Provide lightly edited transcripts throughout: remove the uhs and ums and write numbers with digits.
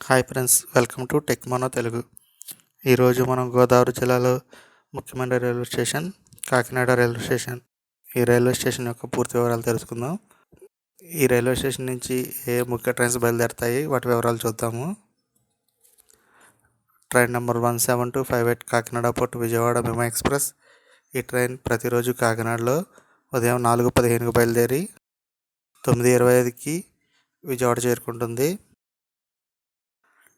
Hi friends, welcome to tech Mano Telugu. ఈరోజు మనం గోదావరి జిల్లాలో ముఖ్యమైన railway station Kakinada railway station. ఈ రైల్వే స్టేషన్ యొక్క పూర్తి వివరాలు తెలుసుకుందాం. ఈ రైల్వే స్టేషన్ నుంచి ఏ ముఖ్య ట్రైన్స్ బయలుదేరుతాయి వాటి వివరాలు చూద్దాము. Train number 17258 Kakinada port Vijayawada memo express. ఈ ట్రైన్ ప్రతిరోజు కాకినాడలో ఉదయం 4:15కి బయలుదేరి 9:25కి విజయవాడ చేరుకుంటుంది.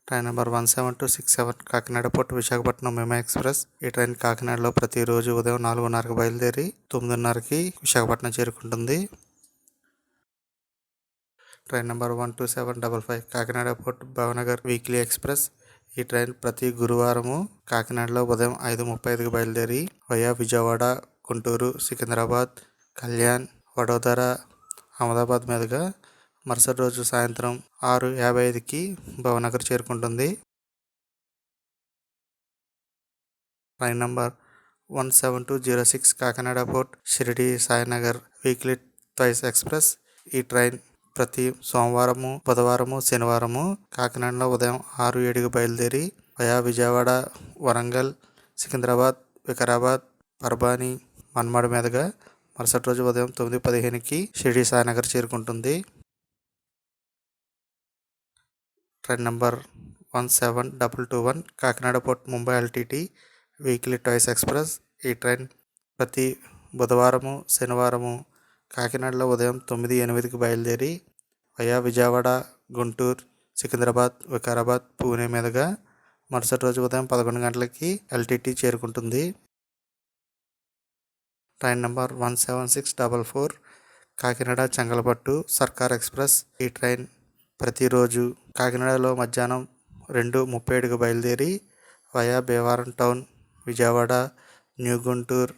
Train number 17267 Kakinada port Visakhapatnam memo express. ఈ ట్రైన్ కాకినాడలో ప్రతిరోజు ఉదయం 4:30కి బయలుదేరి 9:30కి విశాఖపట్నం చేరుకుంటుంది. Train number 12755 Kakinada port Bhavnagar weekly express. ఈ ట్రైన్ ప్రతి గురువారము కాకినాడలో ఉదయం 5:35కి బయలుదేరి వయా విజయవాడ, గుంటూరు, సికింద్రాబాద్, కళ్యాణ్, వడోదర, అహ్మదాబాద్ మీదుగా మరుసటి రోజు సాయంత్రం 6:55కి భావనగర్ చేరుకుంటుంది. Train number 17206 Kakinada port Shirdi Sainagar weekly twice express. ఈ ట్రైన్ ప్రతి సోమవారము, బుధవారము, శనివారము కాకినాడలో ఉదయం 6:07కి బయలుదేరి వయా విజయవాడ, వరంగల్, సికింద్రాబాద్, వికారాబాద్, పర్బాని, మన్మాడ్ మీదుగా మరుసటి రోజు ఉదయం 9:15కి షిరిడి సాయినగర్ చేరుకుంటుంది. Train number 17221 Kakinada port Mumbai LTT weekly twice express. ఈ ట్రైన్ ప్రతి బుధవారము, శనివారము కాకినాడలో ఉదయం 9:08కి బయలుదేరి వయా విజయవాడ, గుంటూరు, సికింద్రాబాద్, వికారాబాద్, పూణే మీదుగా మరుసటి రోజు ఉదయం 11 గంటలకి ఎల్టీటీ చేరుకుంటుంది. ట్రైన్ నెంబర్ 17644 కాకినాడ చెంగల్పట్టు సర్కార్ ఎక్స్ప్రెస్. ఈ ట్రైన్ ప్రతిరోజు కాకినాడలో మధ్యాహ్నం 2:37కి బయలుదేరి via Bhimavaram town, Vijayawada, new Guntur,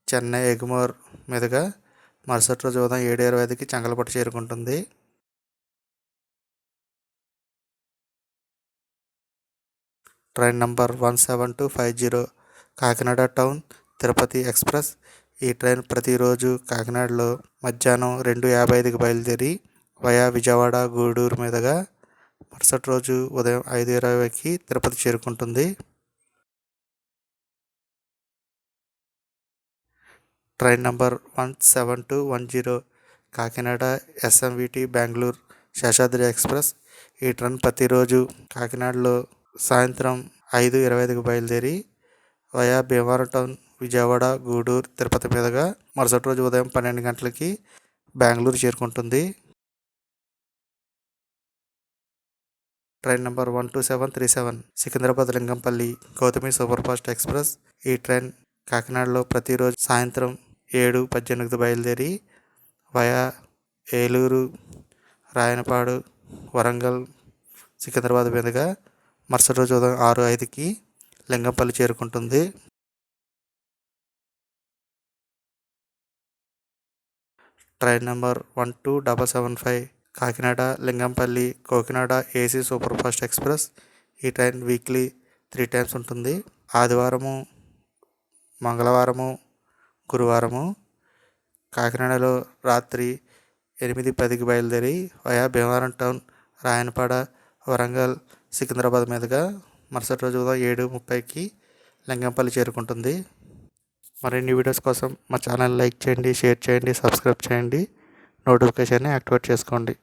Chennai Egmore మీదుగా మరుసటి రోజు ఉదయం 7:25కి చెంగల్పట్టు చేరుకుంటుంది. Train number 17250 Kakinada town Tirupati express. ఈ ట్రైన్ ప్రతిరోజు కాకినాడలో మధ్యాహ్నం 2:55కి బయలుదేరి వయా విజయవాడ, గూడూరు మీదుగా మరుసటి రోజు ఉదయం 5:20కి తిరుపతి చేరుకుంటుంది. Train number 17210 Kakinada SMVT Bengaluru Seshadri express. ఈ ట్రైన్ ప్రతిరోజు కాకినాడలో సాయంత్రం 5:25కి బయలుదేరి వయా భీమవరం టౌన్, విజయవాడ, గూడూరు, తిరుపతి మీదుగా మరుసటి రోజు ఉదయం 12 గంటలకి బెంగళూరు చేరుకుంటుంది. Train number 12737 Secunderabad Lingampalli Gautami superfast express. ఈ ట్రైన్ కాకినాడలో ప్రతిరోజు సాయంత్రం 7:18కి బయలుదేరి వయా ఏలూరు, రాయనపాడు, వరంగల్, సికింద్రాబాద్ మీదుగా మరుసటి రోజు ఉదయం 6:05కి లింగంపల్లి చేరుకుంటుంది. Train number 12775 Kakinada Lingampalli Kakinada AC superfast express. ఈ ట్రైన్ వీక్లీ 3 టైమ్స్ ఉంటుంది. ఆదివారము, మంగళవారము, గురువారము కాకినాడలో రాత్రి 8:10కి బయలుదేరి వయా భీమవరం టౌన్, రాయనపాడ, వరంగల్, సికింద్రాబాద్ మీదుగా మరుసటి రోజు ఉదయం 7:30కి లింగంపల్లి చేరుకుంటుంది. మరిన్ని వీడియోస్ కోసం మా ఛానల్ లైక్ చేయండి, షేర్ చేయండి, సబ్స్క్రైబ్ చేయండి, నోటిఫికేషన్ని యాక్టివేట్ చేసుకోండి.